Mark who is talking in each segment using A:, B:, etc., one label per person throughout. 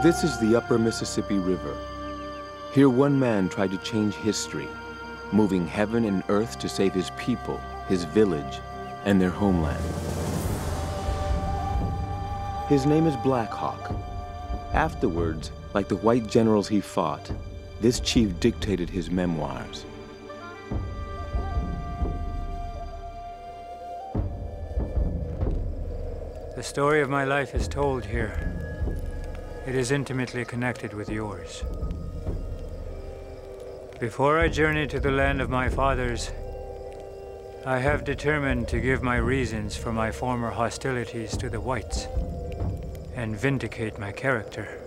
A: This is the upper Mississippi River. Here one man tried to change history, moving heaven and earth to save his people, his village, and their homeland. His name is Black Hawk. Afterwards, like the white generals he fought, this chief dictated his memoirs.
B: The story of my life is told here. It is intimately connected with yours. Before I journey to the land of my fathers, I have determined to give my reasons for my former hostilities to the whites and vindicate my character.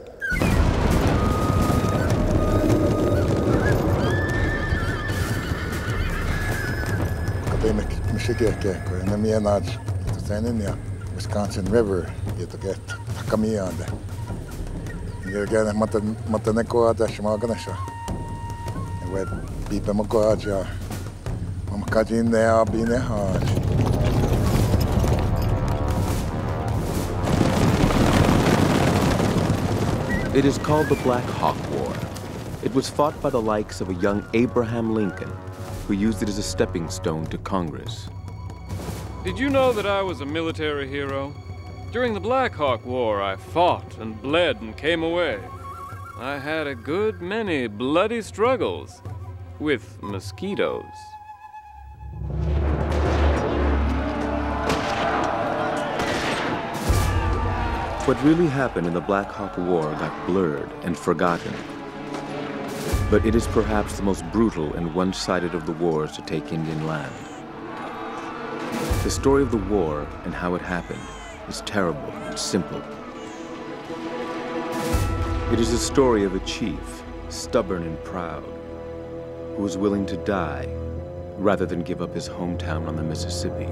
C: Wisconsin River, you get Takamiya. You get Mataneko, Dashmaganisha. And where people Mokaja, Mamakajin there, being a hard.
A: It is called the Black Hawk War. It was fought by the likes of a young Abraham Lincoln, who used it as a stepping stone to Congress.
D: Did you know that I was a military hero? During the Black Hawk War, I fought and bled and came away. I had a good many bloody struggles with mosquitoes.
A: What really happened in the Black Hawk War got blurred and forgotten. But it is perhaps the most brutal and one-sided of the wars to take Indian land. The story of the war and how it happened is terrible and simple. It is the story of a chief, stubborn and proud, who was willing to die rather than give up his hometown on the Mississippi.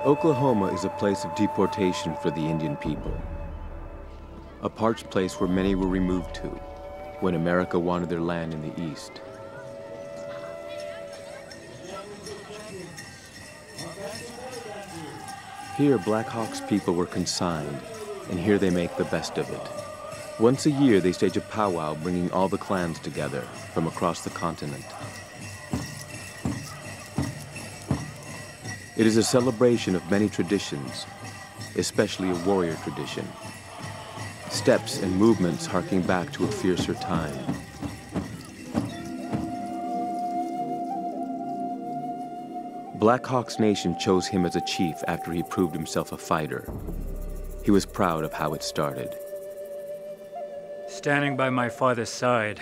A: Oklahoma is a place of deportation for the Indian people. A parched place where many were removed to when America wanted their land in the East. Here, Black Hawk's people were consigned, and here they make the best of it. Once a year, they stage a powwow bringing all the clans together from across the continent. It is a celebration of many traditions, especially a warrior tradition. Steps and movements harking back to a fiercer time. Black Hawk's nation chose him as a chief after he proved himself a fighter. He was proud of how it started.
B: Standing by my father's side,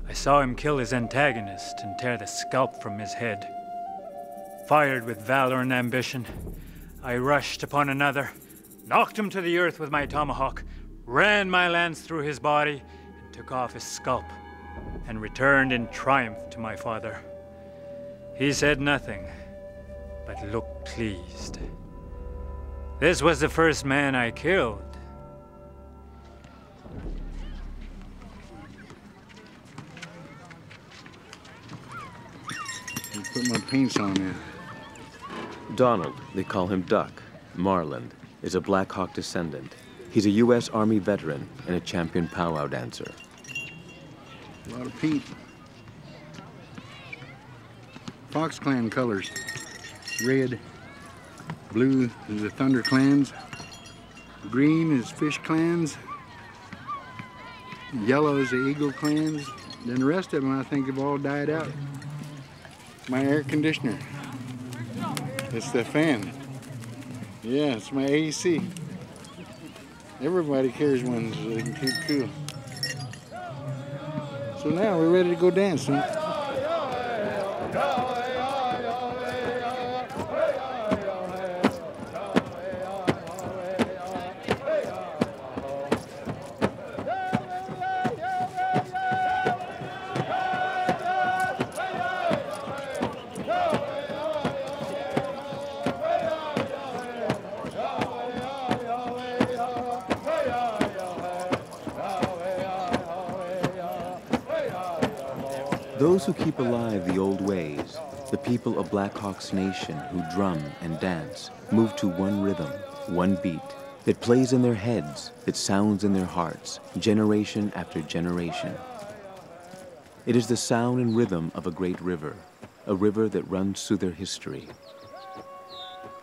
B: I saw him kill his antagonist and tear the scalp from his head. Fired with valor and ambition, I rushed upon another, knocked him to the earth with my tomahawk, ran my lance through his body, and took off his scalp, and returned in triumph to my father. He said nothing, but looked pleased. This was the first man I killed.
C: You put my paints on there.
A: Donald, they call him Duck, Marland, is a Black Hawk descendant. He's a U.S. Army veteran and a champion powwow dancer.
C: A lot of paint. Fox Clan colors. Red, blue is the Thunder Clans. Green is Fish Clans. Yellow is the Eagle Clans. Then the rest of them, I think, have all died out. My air conditioner. It's the fan. Yeah, it's my AC. Everybody carries one so they can keep cool. So now we're ready to go dancing.
A: Those who keep alive the old ways, the people of Black Hawk's nation who drum and dance, move to one rhythm, one beat, that plays in their heads, that sounds in their hearts, generation after generation. It is the sound and rhythm of a great river, a river that runs through their history.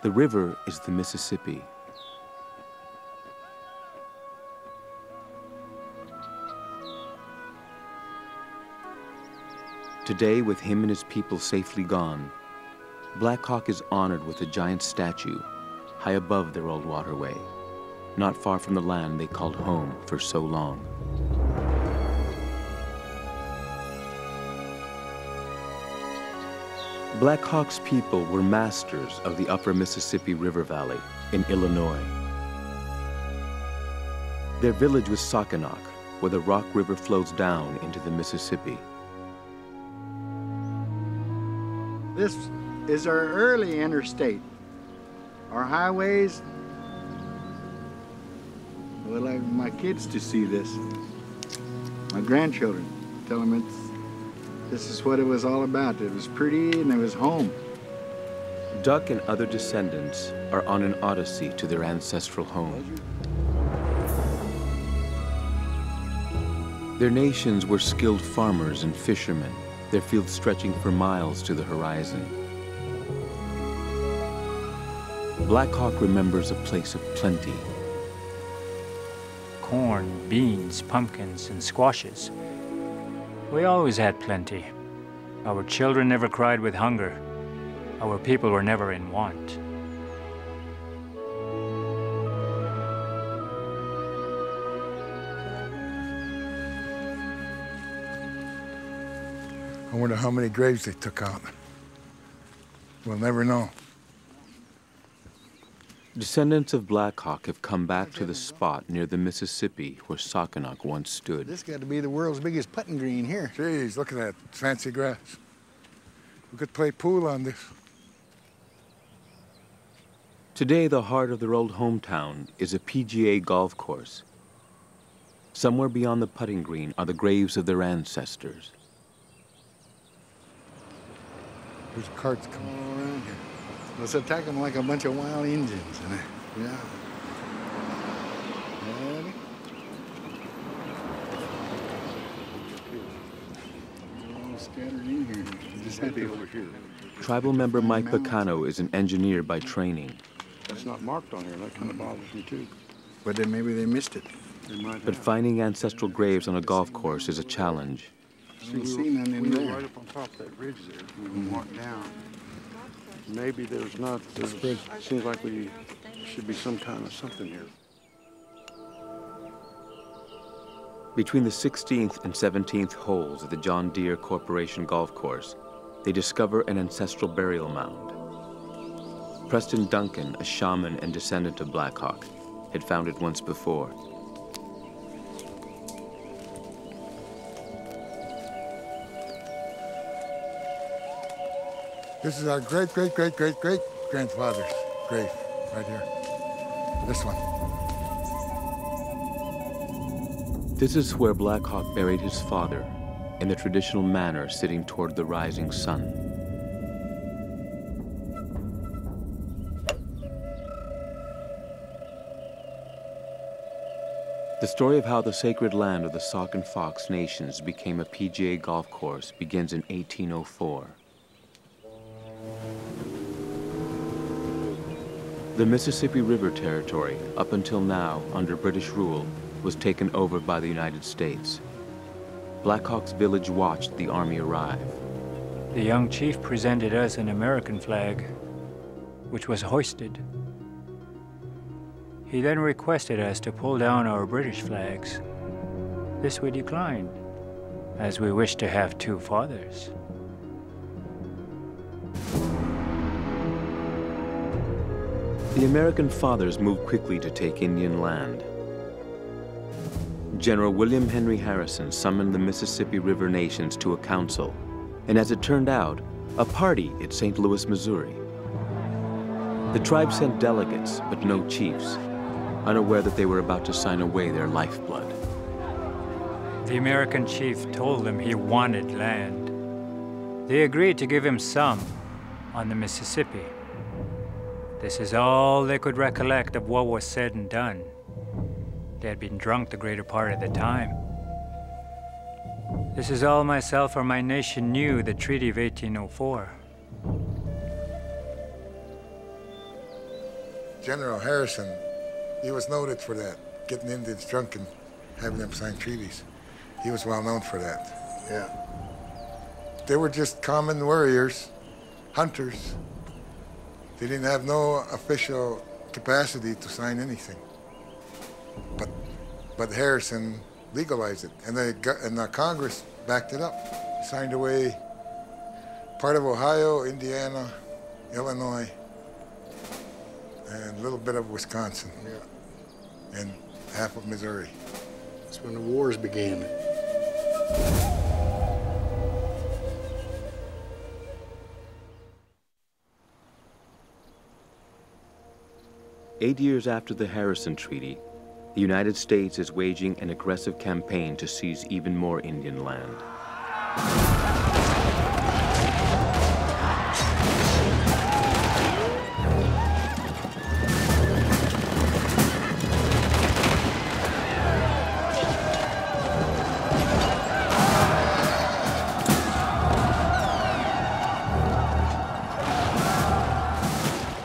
A: The river is the Mississippi. Today, with him and his people safely gone, Black Hawk is honored with a giant statue high above their old waterway, not far from the land they called home for so long. Black Hawk's people were masters of the upper Mississippi River Valley in Illinois. Their village was Sauganac, where the Rock River flows down into the Mississippi.
C: This is our early interstate. Our highways, I would like my kids to see this. My grandchildren, tell them this is what it was all about. It was pretty and it was home.
A: Duck and other descendants are on an odyssey to their ancestral home. Their nations were skilled farmers and fishermen, their fields stretching for miles to the horizon. Black Hawk remembers a place of plenty.
B: Corn, beans, pumpkins, and squashes. We always had plenty. Our children never cried with hunger. Our people were never in want.
E: I wonder how many graves they took out. We'll never know.
A: Descendants of Black Hawk have come back to the spot near the Mississippi where Sauganac once stood.
C: This got to be the world's biggest putting green here.
E: Jeez, look at that fancy grass. We could play pool on this.
A: Today, the heart of their old hometown is a PGA golf course. Somewhere beyond the putting green are the graves of their ancestors.
E: There's carts coming.
C: All around here. Let's attack them like a bunch of wild Indians. Yeah. Ready? All scattered in here. You just have to over here.
A: Tribal member Mike Bacano is an engineer by training.
F: It's not marked on here. That kind of bothers me too.
C: But then maybe they missed it.
A: But finding ancestral graves on a golf course is a challenge.
C: I don't see none in
F: We were
C: there.
F: right up on top of that ridge there. We walked down. Maybe there's not. Seems like we should be some kind of something here.
A: Between the 16th and 17th holes of the John Deere Corporation golf course, they discover an ancestral burial mound. Preston Duncan, a shaman and descendant of Black Hawk, had found it once before.
E: This is our great-great-great-great-great-grandfather's grave, right here. This one.
A: This is where Black Hawk buried his father, in the traditional manner sitting toward the rising sun. The story of how the sacred land of the Sauk and Fox nations became a PGA golf course begins in 1804. The Mississippi River Territory, up until now under British rule, was taken over by the United States. Black Hawk's village watched the army arrive.
B: The young chief presented us an American flag, which was hoisted. He then requested us to pull down our British flags. This we declined, as we wished to have two fathers.
A: The American fathers moved quickly to take Indian land. General William Henry Harrison summoned the Mississippi River nations to a council, and as it turned out, a party at St. Louis, Missouri. The tribe sent delegates, but no chiefs, unaware that they were about to sign away their lifeblood.
B: The American chief told them he wanted land. They agreed to give him some on the Mississippi. This is all they could recollect of what was said and done. They had been drunk the greater part of the time. This is all myself or my nation knew, the Treaty of 1804.
E: General Harrison, he was noted for that, getting Indians drunk and having them sign treaties. He was well known for that. Yeah. They were just common warriors, hunters. They didn't have no official capacity to sign anything. But Harrison legalized it, and the Congress backed it up. Signed away part of Ohio, Indiana, Illinois, and a little bit of Wisconsin. Yeah. And half of Missouri.
C: That's when the wars began.
A: Eight years after the Harrison Treaty, the United States is waging an aggressive campaign to seize even more Indian land.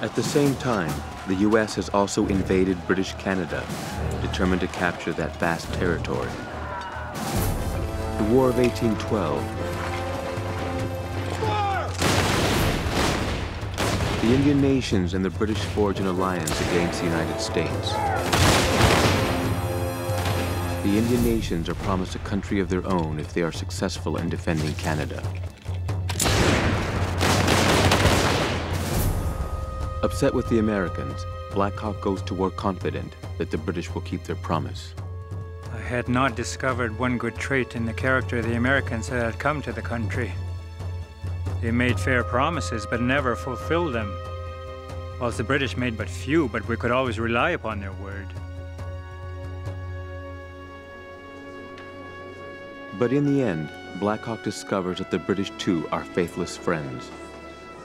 A: At the same time, the U.S. has also invaded British Canada, determined to capture that vast territory. The War of 1812. The Indian nations and the British forge an alliance against the United States. The Indian nations are promised a country of their own if they are successful in defending Canada. Upset with the Americans, Black Hawk goes to war confident that the British will keep their promise.
B: I had not discovered one good trait in the character of the Americans that had come to the country. They made fair promises, but never fulfilled them. Whilst the British made but few, but we could always rely upon their word.
A: But in the end, Black Hawk discovers that the British too are faithless friends,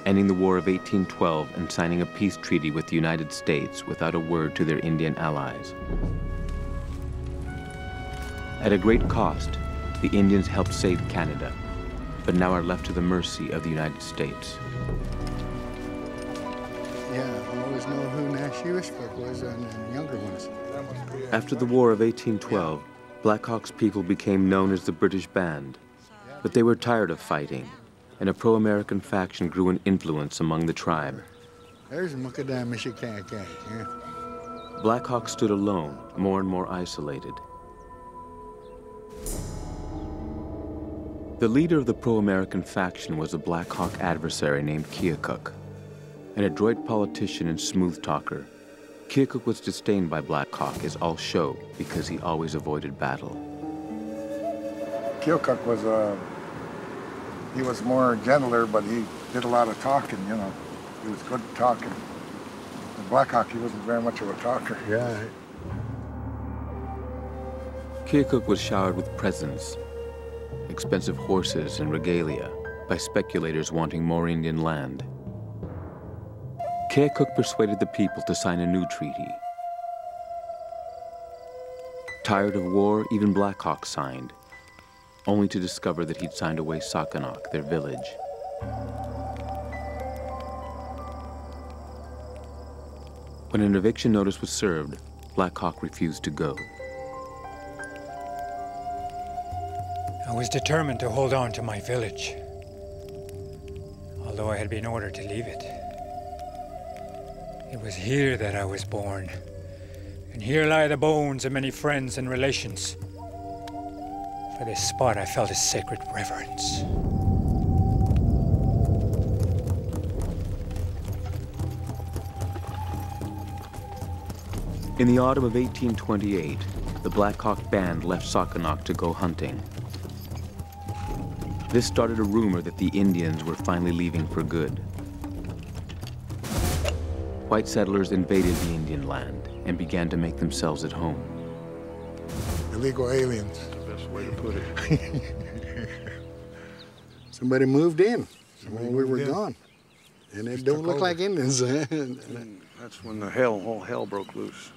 A: ending the War of 1812 and signing a peace treaty with the United States without a word to their Indian allies. At a great cost, the Indians helped save Canada, but now are left to the mercy of the United States.
C: Yeah, I always know who Nash Ewishcook was and the younger ones.
A: After the War of 1812, Black Hawk's people became known as the British Band, but they were tired of fighting, and a pro-American faction grew in influence among the tribe.
C: There's Mukadam Mishikaka, yeah.
A: Black Hawk stood alone, more and more isolated. The leader of the pro-American faction was a Black Hawk adversary named Keokuk, an adroit politician and smooth talker. Keokuk was disdained by Black Hawk as all show because he always avoided battle.
E: Keokuk was he was more gentler, but he did a lot of talking, you know. He was good at talking. And Black Hawk, he wasn't very much of a talker.
C: Yeah.
A: Keokuk was showered with presents, expensive horses and regalia, by speculators wanting more Indian land. Keokuk persuaded the people to sign a new treaty. Tired of war, even Black Hawk signed, only to discover that he'd signed away Sakanok, their village. When an eviction notice was served, Black Hawk refused to go.
B: I was determined to hold on to my village, although I had been ordered to leave it. It was here that I was born, and here lie the bones of many friends and relations. For this spot I felt a sacred reverence.
A: In the autumn of 1828, the Black Hawk Band left Sakanok to go hunting. This started a rumor that the Indians were finally leaving for good. White settlers invaded the Indian land and began to make themselves at home.
E: Illegal aliens.
F: That's the best way to put it.
C: Somebody moved in when we were
E: moved in.
C: gone. And it
E: Just
C: don't
E: took
C: look
E: over.
C: like Indians.
F: And that's when the whole hell broke loose.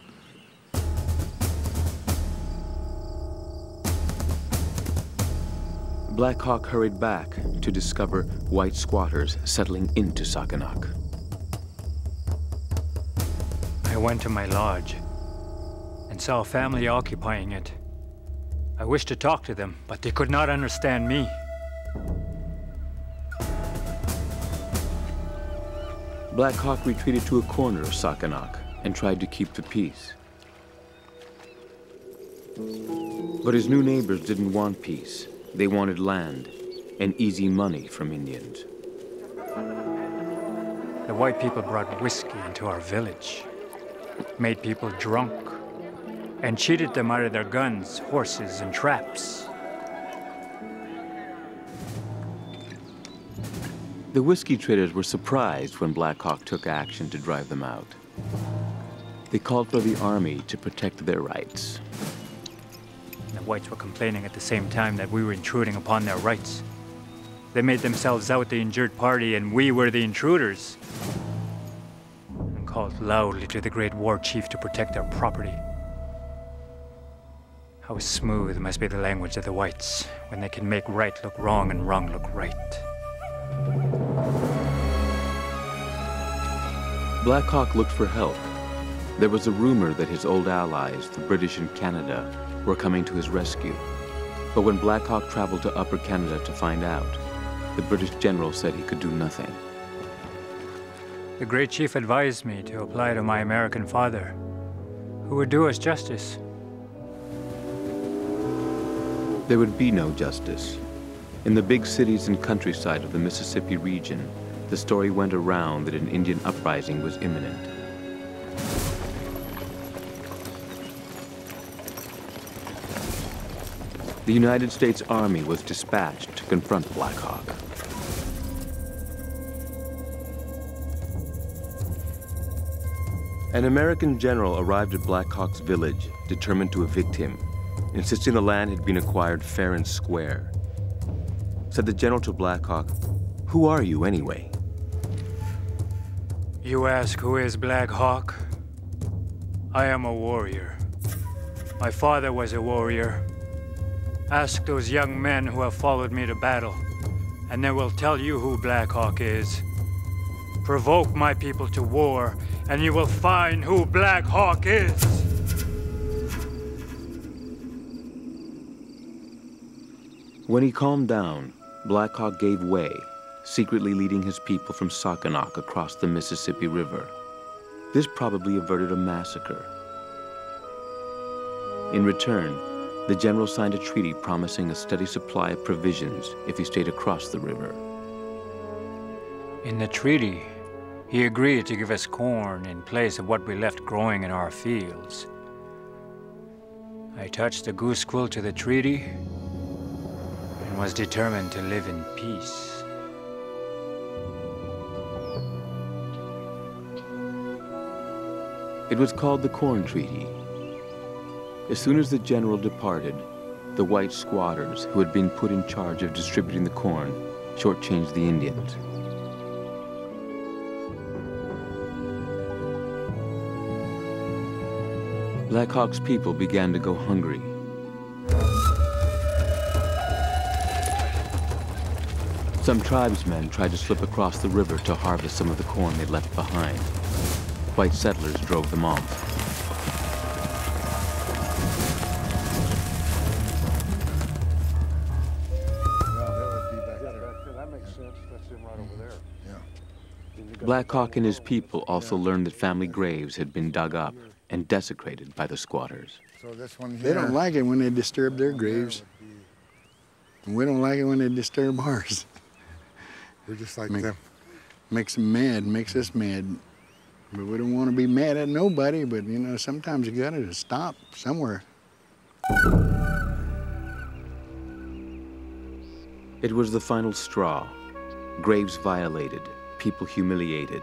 A: Black Hawk hurried back to discover white squatters settling into Sakanak.
B: I went to my lodge and saw a family occupying it. I wished to talk to them, but they could not understand me.
A: Black Hawk retreated to a corner of Sakanak and tried to keep the peace. But his new neighbors didn't want peace. They wanted land and easy money from Indians.
B: The white people brought whiskey into our village, made people drunk, and cheated them out of their guns, horses, and traps.
A: The whiskey traders were surprised when Black Hawk took action to drive them out. They called for the army to protect their rights.
B: The whites were complaining at the same time that we were intruding upon their rights. They made themselves out the injured party, and we were the intruders, and called loudly to the great war chief to protect their property. How smooth must be the language of the whites when they can make right look wrong and wrong look right.
A: Black Hawk looked for help. There was a rumor that his old allies, the British and Canada, were coming to his rescue. But when Black Hawk traveled to Upper Canada to find out, the British general said he could do nothing.
B: The great chief advised me to apply to my American father, who would do us justice.
A: There would be no justice. In the big cities and countryside of the Mississippi region, the story went around that an Indian uprising was imminent. The United States Army was dispatched to confront Black Hawk. An American general arrived at Black Hawk's village, determined to evict him, insisting the land had been acquired fair and square. Said the general to Black Hawk, "Who are you anyway?"
B: You ask who is Black Hawk? I am a warrior. My father was a warrior. Ask those young men who have followed me to battle, and they will tell you who Black Hawk is. Provoke my people to war, and you will find who Black Hawk is.
A: When he calmed down, Black Hawk gave way, secretly leading his people from Sakanak across the Mississippi River. This probably averted a massacre. In return, the general signed a treaty promising a steady supply of provisions if he stayed across the river.
B: In the treaty, he agreed to give us corn in place of what we left growing in our fields. I touched the goose quill to the treaty and was determined to live in peace.
A: It was called the Corn Treaty. As soon as the general departed, the white squatters who had been put in charge of distributing the corn shortchanged the Indians. Black Hawk's people began to go hungry. Some tribesmen tried to slip across the river to harvest some of the corn they'd left behind. White settlers drove them off. Black Hawk and his people also learned that family graves had been dug up and desecrated by the squatters.
E: So this one here,
C: They don't like it when they disturb their graves. And we don't like it when they disturb ours.
E: we're just like them.
C: Makes them mad, makes us mad. But we don't want to be mad at nobody, but you know, sometimes you gotta stop somewhere.
A: It was the final straw. Graves violated, people humiliated.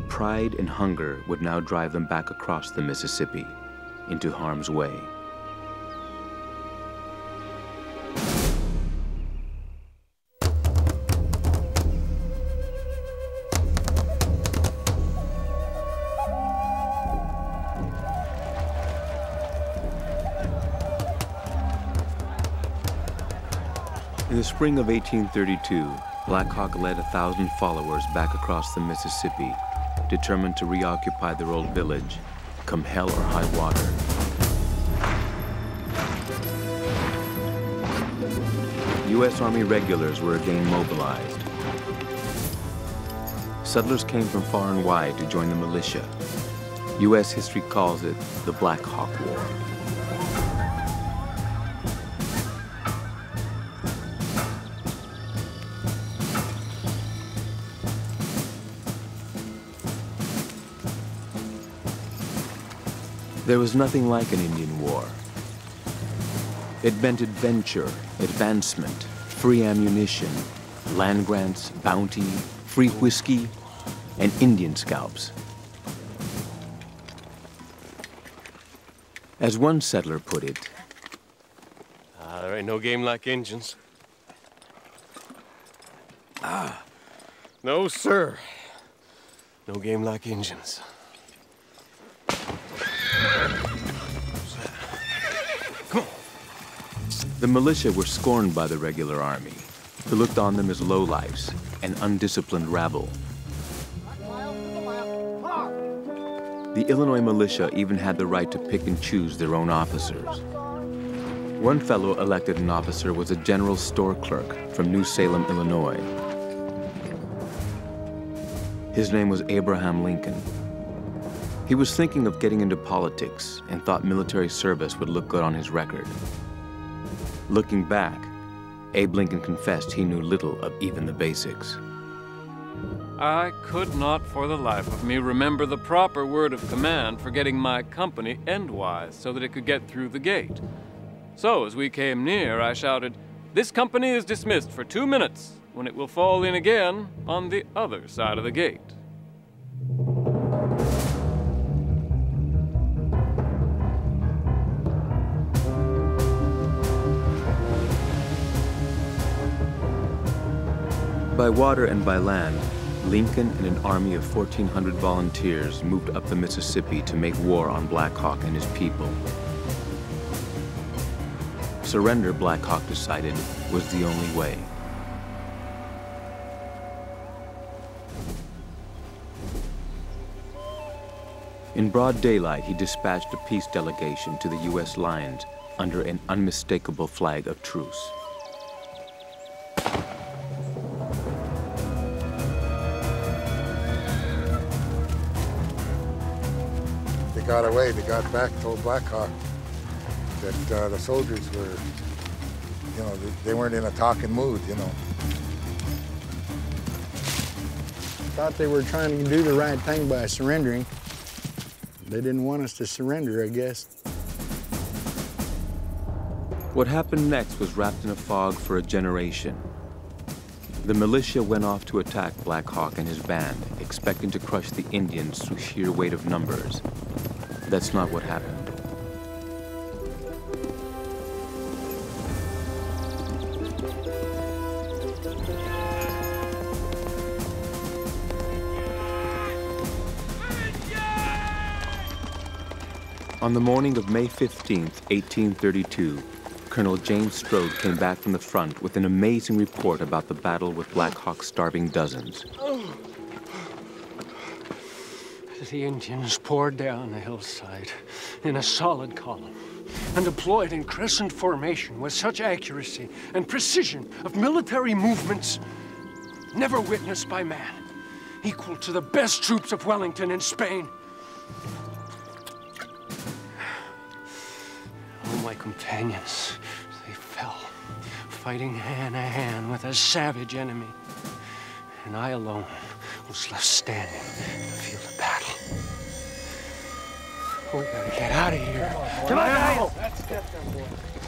A: Pride and hunger would now drive them back across the Mississippi into harm's way. the spring of 1832, Black Hawk led 1,000 followers back across the Mississippi, determined to reoccupy their old village, come hell or high water. U.S. Army regulars were again mobilized. Settlers came from far and wide to join the militia. U.S. history calls it the Black Hawk War. There was nothing like an Indian war. It meant adventure, advancement, free ammunition, land grants, bounty, free whiskey, and Indian scalps. As one settler put it,
G: there ain't no game like Injuns. No, sir. No game like Injuns.
A: the militia were scorned by the regular army, who looked on them as lowlifes and undisciplined rabble. The Illinois militia even had the right to pick and choose their own officers. One fellow elected an officer was a general store clerk from New Salem, Illinois. His name was Abraham Lincoln. He was thinking of getting into politics and thought military service would look good on his record. Looking back, Abe Lincoln confessed he knew little of even the basics.
D: I could not for the life of me remember the proper word of command for getting my company endwise so that it could get through the gate. So as we came near, I shouted, "This company is dismissed for 2 minutes, when it will fall in again on the other side of the gate."
A: By water and by land, Lincoln and an army of 1,400 volunteers moved up the Mississippi to make war on Black Hawk and his people. Surrender, Black Hawk decided, was the only way. In broad daylight, he dispatched a peace delegation to the U.S. lines under an unmistakable flag of truce.
E: They got away, they got back, told Black Hawk that the soldiers were, they weren't in a talking mood,
C: Thought they were trying to do the right thing by surrendering. They didn't want us to surrender, I guess.
A: What happened next was wrapped in a fog for a generation. The militia went off to attack Black Hawk and his band, expecting to crush the Indians through sheer weight of numbers. That's not what happened. On the morning of May 15th, 1832, Colonel James Strode came back from the front with an amazing report about the battle with Black Hawk's starving dozens.
H: The Indians poured down the hillside in a solid column and deployed in crescent formation with such accuracy and precision of military movements never witnessed by man, equal to the best troops of Wellington in Spain. All my companions, they fell, fighting hand to hand with a savage enemy. And I alone was left standing in the field of battle. We gotta get out of here. Come on, guys!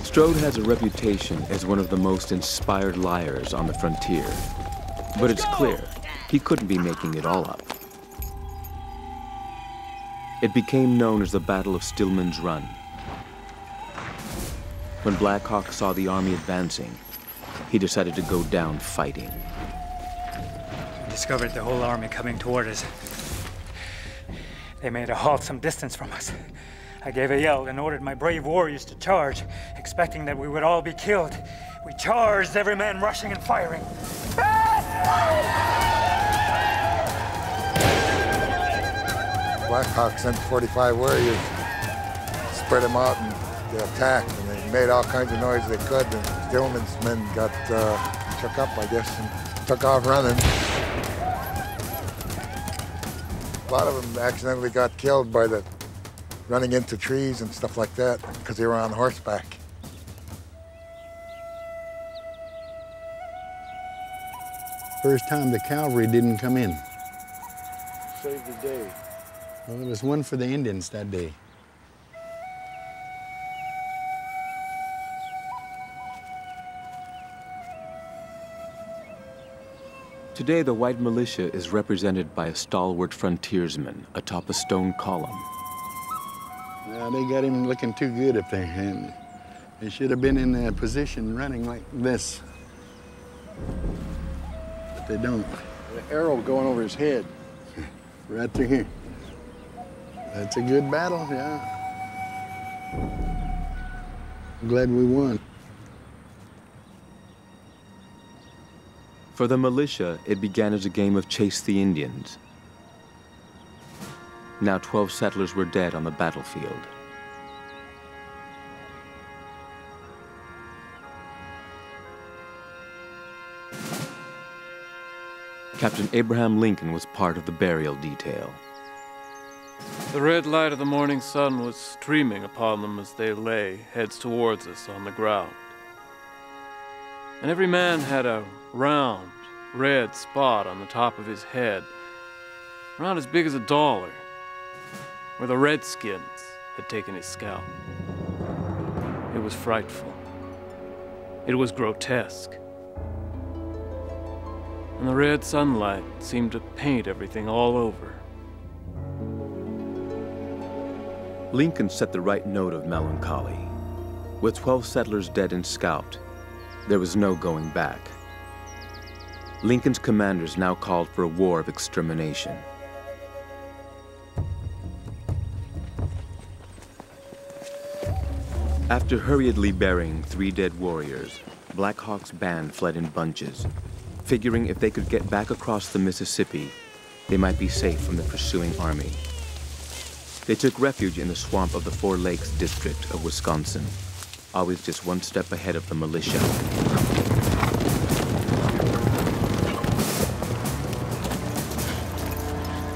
A: Strode has a reputation as one of the most inspired liars on the frontier. But it's clear, he couldn't be making it all up. It became known as the Battle of Stillman's Run. When Black Hawk saw the army advancing, he decided to go down fighting.
B: We discovered the whole army coming toward us. They made a halt some distance from us. I gave a yell and ordered my brave warriors to charge, expecting that we would all be killed. We charged, every man rushing and firing.
E: Black Hawk sent 45 warriors, spread them out, and they attacked, and they made all kinds of noise they could, and Stillman's men got shook up, I guess, and took off running. A lot of them accidentally got killed by the running into trees and stuff like that because they were on horseback.
C: First time the cavalry didn't come in.
F: Saved the day.
C: Well, there was one for the Indians that day.
A: Today, the white militia is represented by a stalwart frontiersman atop a stone column.
C: Now, they got him looking too good up there, and he should have been in a position running like this. But they don't.
F: The arrow going over his head.
C: Right through here. That's a good battle, yeah. I'm glad we won.
A: For the militia, it began as a game of chase the Indians. Now 12 settlers were dead on the battlefield. Captain Abraham Lincoln was part of the burial detail.
D: The red light of the morning sun was streaming upon them as they lay, heads towards us on the ground. And every man had a round, red spot on the top of his head, around as big as $1, where the Redskins had taken his scalp. It was frightful. It was grotesque. And the red sunlight seemed to paint everything all over.
A: Lincoln set the right note of melancholy. With 12 settlers dead and scalped, there was no going back. Lincoln's commanders now called for a war of extermination. After hurriedly burying 3 dead warriors, Black Hawk's band fled in bunches, figuring if they could get back across the Mississippi, they might be safe from the pursuing army. They took refuge in the swamp of the 4 Lakes district of Wisconsin, always just one step ahead of the militia.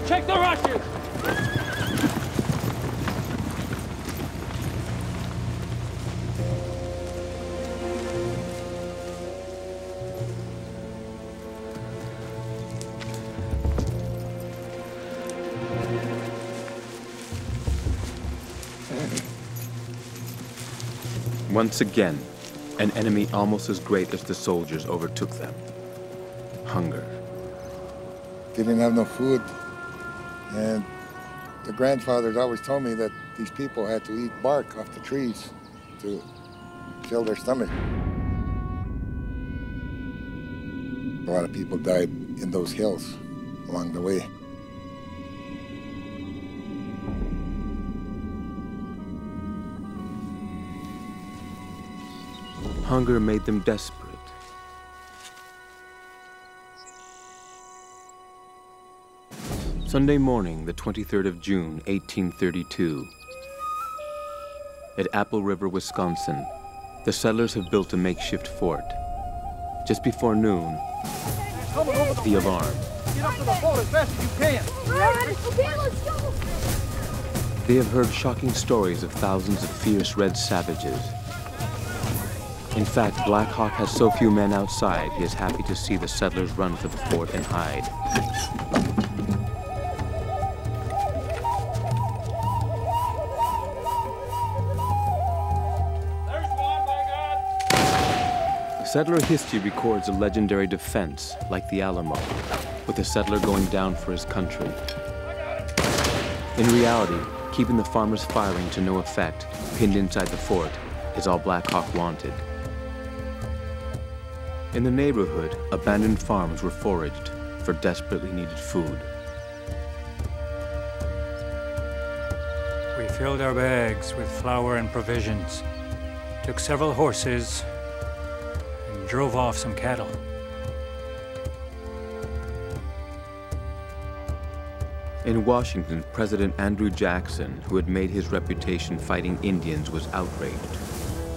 D: Check the rushes!
A: Once again, an enemy almost as great as the soldiers overtook them. Hunger.
E: They didn't have no food. And the grandfathers always told me that these people had to eat bark off the trees to fill their stomach. A lot of people died in those hills along the way.
A: Hunger made them desperate. Sunday morning, the 23rd of June, 1832. At Apple River, Wisconsin, the settlers have built a makeshift fort. Just before noon, the alarm.
I: Get up to the fort as fast as you can. All right, okay, let's go.
A: They have heard shocking stories of thousands of fierce red savages. In fact, Black Hawk has so few men outside, he is happy to see the settlers run for the fort and hide.
D: There's one, by God!
A: Settler history records a legendary defense, like the Alamo, with a settler going down for his country. In reality, keeping the farmers firing to no effect, pinned inside the fort, is all Black Hawk wanted. In the neighborhood, abandoned farms were foraged for desperately needed food.
B: We've filled our bags with flour and provisions, took several horses, and drove off some cattle.
A: In Washington, President Andrew Jackson, who had made his reputation fighting Indians, was outraged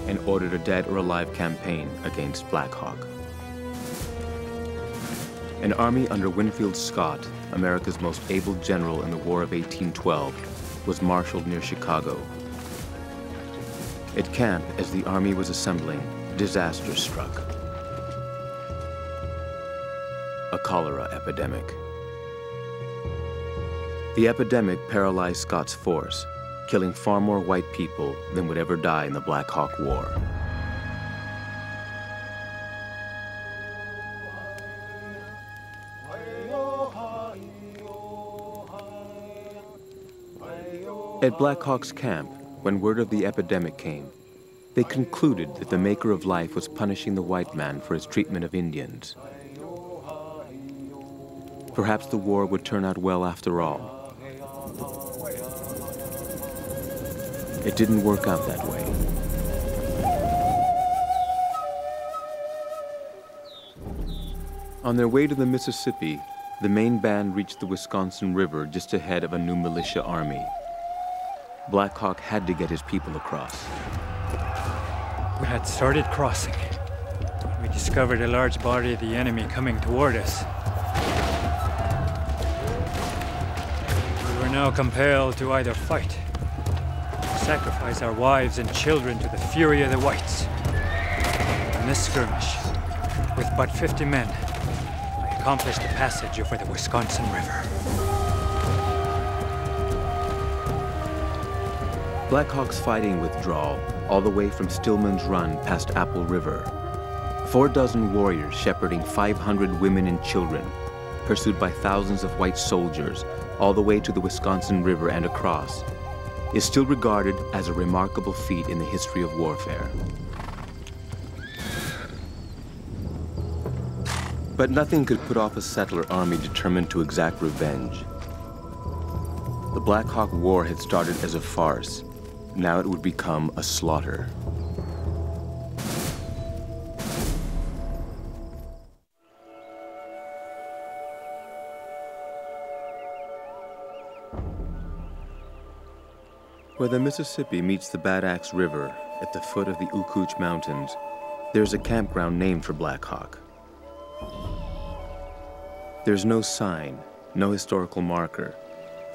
A: and ordered a dead or alive campaign against Black Hawk. An army under Winfield Scott, America's most able general in the War of 1812, was marshaled near Chicago. At camp, as the army was assembling, disaster struck. A cholera epidemic. The epidemic paralyzed Scott's force, killing far more white people than would ever die in the Black Hawk War. At Black Hawk's camp, when word of the epidemic came, they concluded that the Maker of Life was punishing the white man for his treatment of Indians. Perhaps the war would turn out well after all. It didn't work out that way. On their way to the Mississippi, the main band reached the Wisconsin River just ahead of a new militia army. Black Hawk had to get his people across.
B: We had started crossing. We discovered a large body of the enemy coming toward us. We were now compelled to either fight, sacrifice our wives and children to the fury of the whites. In this skirmish, with but 50 men, I accomplished the passage over the Wisconsin River.
A: Black Hawk's fighting withdrawal all the way from Stillman's Run past Apple River. 4 dozen warriors shepherding 500 women and children, pursued by thousands of white soldiers all the way to the Wisconsin River and across, is still regarded as a remarkable feat in the history of warfare. But nothing could put off a settler army determined to exact revenge. The Black Hawk War had started as a farce. Now it would become a slaughter. Where the Mississippi meets the Bad Axe River at the foot of the Ukuch Mountains, there's a campground named for Black Hawk. There's no sign, no historical marker,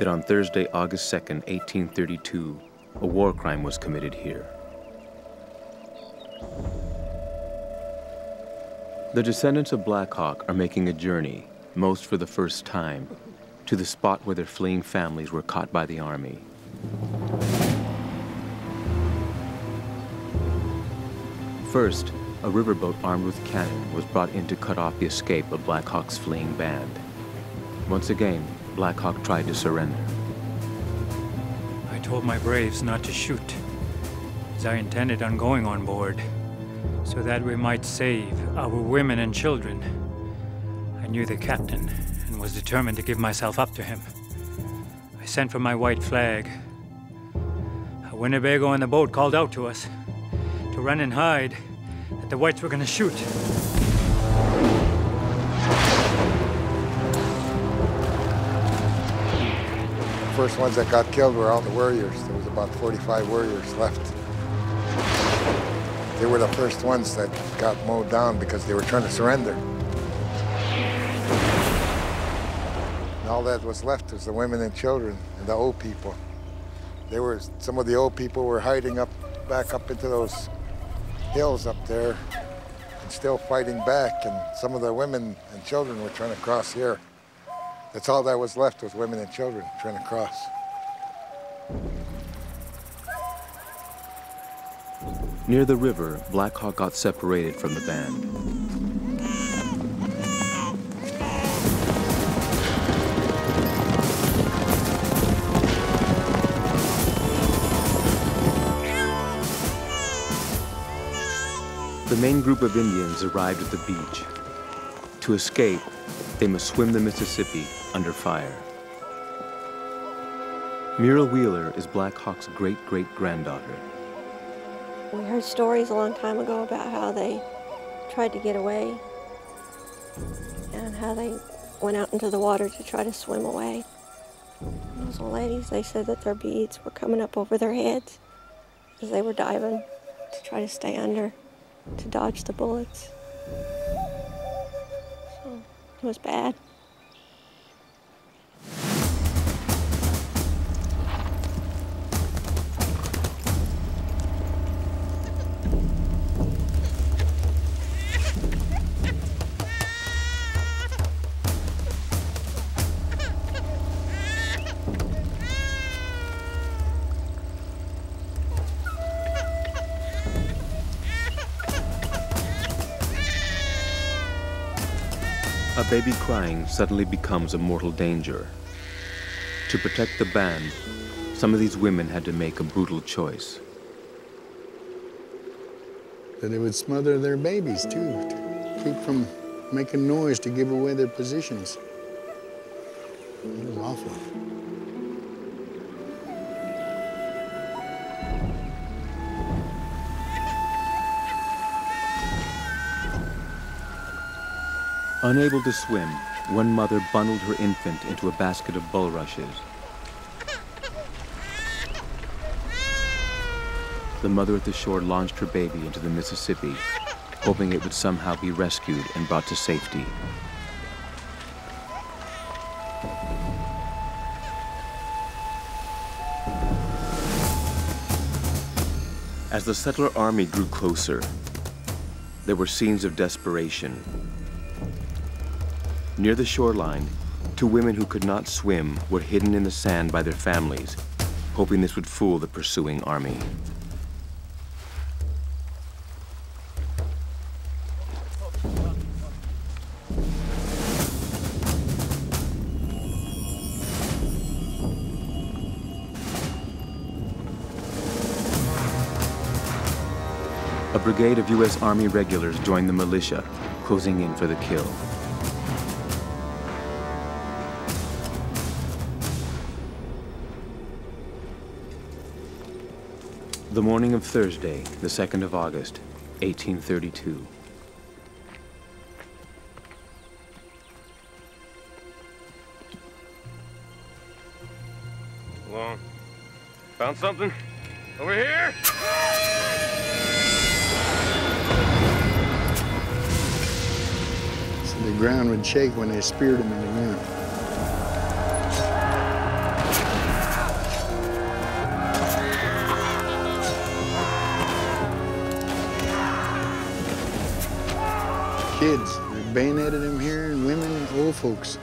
A: that on Thursday, August 2nd, 1832, a war crime was committed here. The descendants of Black Hawk are making a journey, most for the first time, to the spot where their fleeing families were caught by the army. First, a riverboat armed with cannon was brought in to cut off the escape of Black Hawk's fleeing band. Once again, Black Hawk tried to surrender.
B: I told my braves not to shoot, as I intended on going on board, so that we might save our women and children. I knew the captain and was determined to give myself up to him. I sent for my white flag. A Winnebago in the boat called out to us to run and hide, that the whites were going to shoot.
E: The first ones that got killed were all the warriors. There was about 45 warriors left. They were the first ones that got mowed down because they were trying to surrender. And all that was left was the women and children and the old people. Some of the old people were hiding back up into those hills up there and still fighting back, and some of the women and children were trying to cross here. That's all that was left, was women and children trying to cross.
A: Near the river, Black Hawk got separated from the band. The main group of Indians arrived at the beach. To escape, they must swim the Mississippi under fire. Mira Wheeler is Black Hawk's great-great-granddaughter.
J: We heard stories a long time ago about how they tried to get away and how they went out into the water to try to swim away. And those old ladies, they said that their beads were coming up over their heads as they were diving to try to stay under, to dodge the bullets. So it was bad.
A: A baby crying suddenly becomes a mortal danger. To protect the band, some of these women had to make a brutal choice.
C: That they would smother their babies, too, to keep from making noise to give away their positions. It was awful.
A: Unable to swim, one mother bundled her infant into a basket of bulrushes. The mother at the shore launched her baby into the Mississippi, hoping it would somehow be rescued and brought to safety. As the settler army grew closer, there were scenes of desperation. Near the shoreline, two women who could not swim were hidden in the sand by their families, hoping this would fool the pursuing army. A brigade of U.S. Army regulars joined the militia, closing in for the kill. The morning of Thursday, the 2nd of August, 1832.
G: Well, found something? Over here?
C: So the ground would shake when they speared them in the ground. Kids, they bayoneted him here, and women and old folks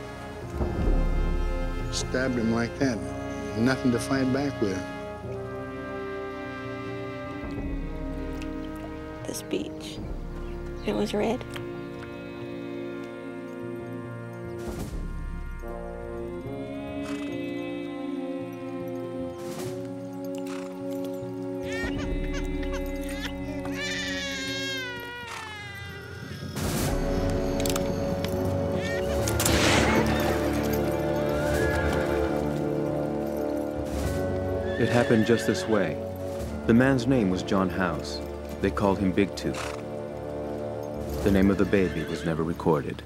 C: stabbed him like that. Nothing to fight back with.
J: This beach, it was red.
A: It happened just this way. The man's name was John House. They called him Big Tooth. The name of the baby was never recorded.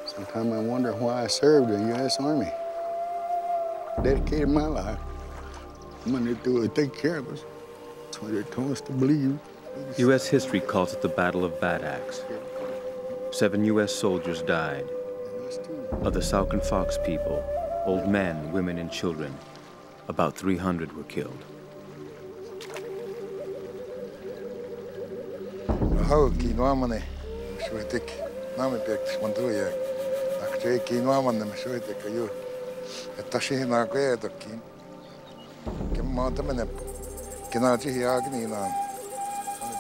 C: Sometimes I wonder why I served the U.S. Army. Dedicated my life. Money to take care of us. That's what they told us to believe.
A: U.S. history calls it the Battle of Bad Axe. 7 U.S. soldiers died. Of the Saucon Fox people, old men, women, and children, about 300 were killed.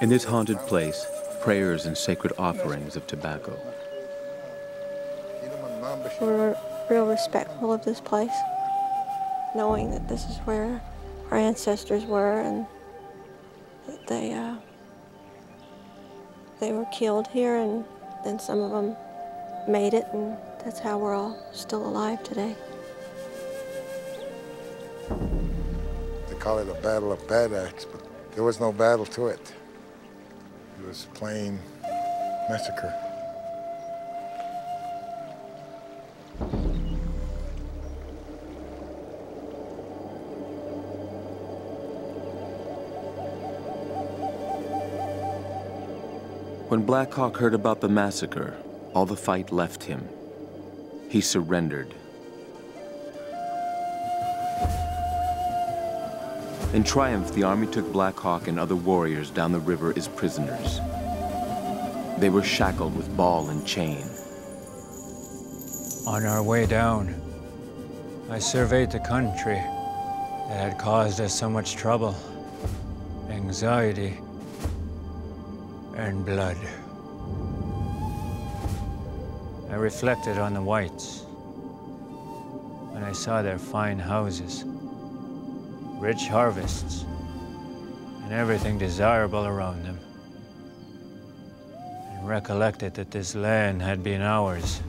A: In this haunted place, prayers and sacred offerings of tobacco.
J: We were real respectful of this place. knowing that this is where our ancestors were and that they were killed here, and then some of them made it, and that's how we're all still alive today.
E: They call it a battle of Bad Axe, but there was no battle to it. It was plain massacre.
A: When Black Hawk heard about the massacre, all the fight left him. He surrendered. In triumph, the army took Black Hawk and other warriors down the river as prisoners. They were shackled with ball and chain.
B: On our way down, I surveyed the country that had caused us so much trouble, anxiety, and blood. I reflected on the whites when I saw their fine houses, rich harvests, and everything desirable around them, and recollected that this land had been ours,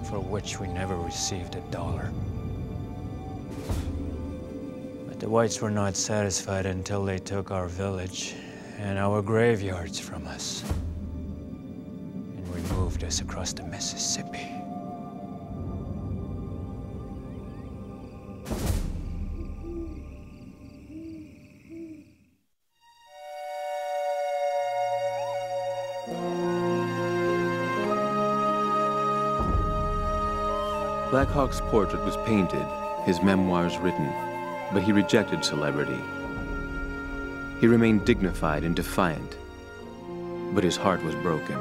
B: for which we never received a dollar. But the whites were not satisfied until they took our village and our graveyards from us, and removed us across the Mississippi.
A: Black Hawk's portrait was painted, his memoirs written, but he rejected celebrity. He remained dignified and defiant, but his heart was broken.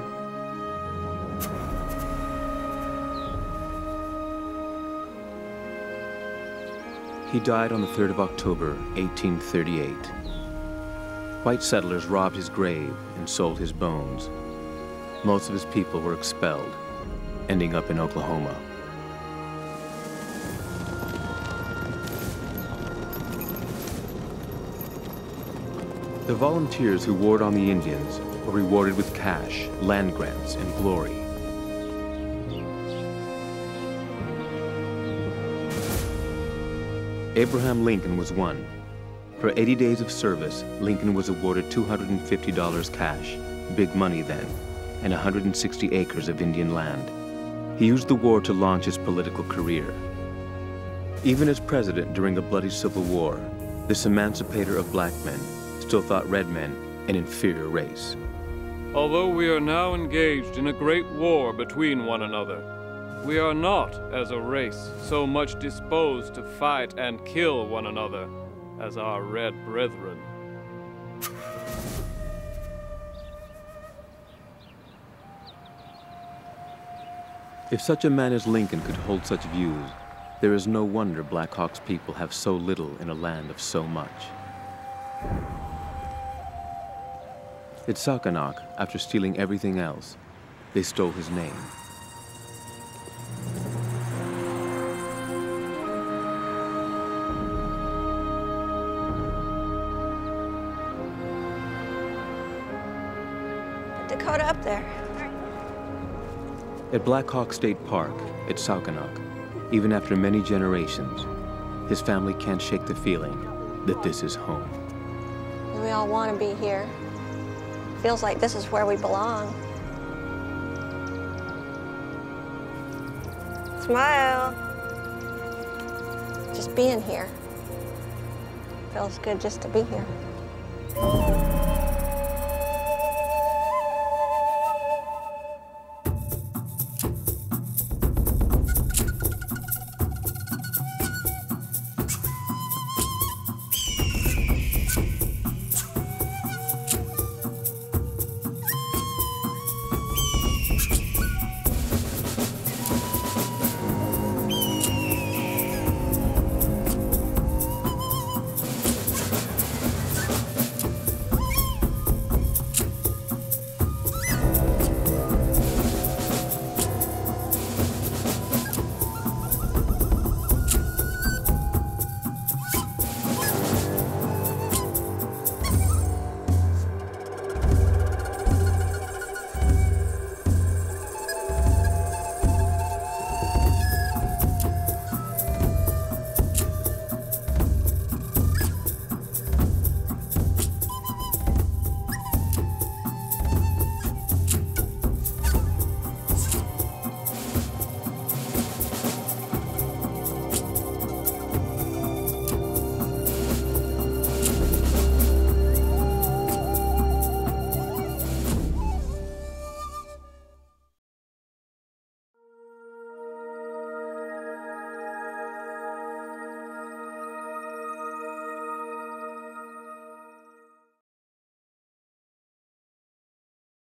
A: He died on the 3rd of October, 1838. White settlers robbed his grave and sold his bones. Most of his people were expelled, ending up in Oklahoma. The volunteers who warred on the Indians were rewarded with cash, land grants, and glory. Abraham Lincoln was one. For 80 days of service, Lincoln was awarded $250 cash, big money then, and 160 acres of Indian land. He used the war to launch his political career. Even as president during a bloody civil war, this emancipator of black men still thought red men an inferior race.
D: Although we are now engaged in a great war between one another, we are not, as a race, so much disposed to fight and kill one another as our red brethren.
A: If such a man as Lincoln could hold such views, there is no wonder Black Hawk's people have so little in a land of so much. At Saukanack, after stealing everything else, they stole his name.
J: Dakota up there.
A: At Black Hawk State Park, at Saukanack, even after many generations, his family can't shake the feeling that this is home.
J: We all want to be here. Feels like this is where we belong. Smile. Just being here. Feels good just to be here.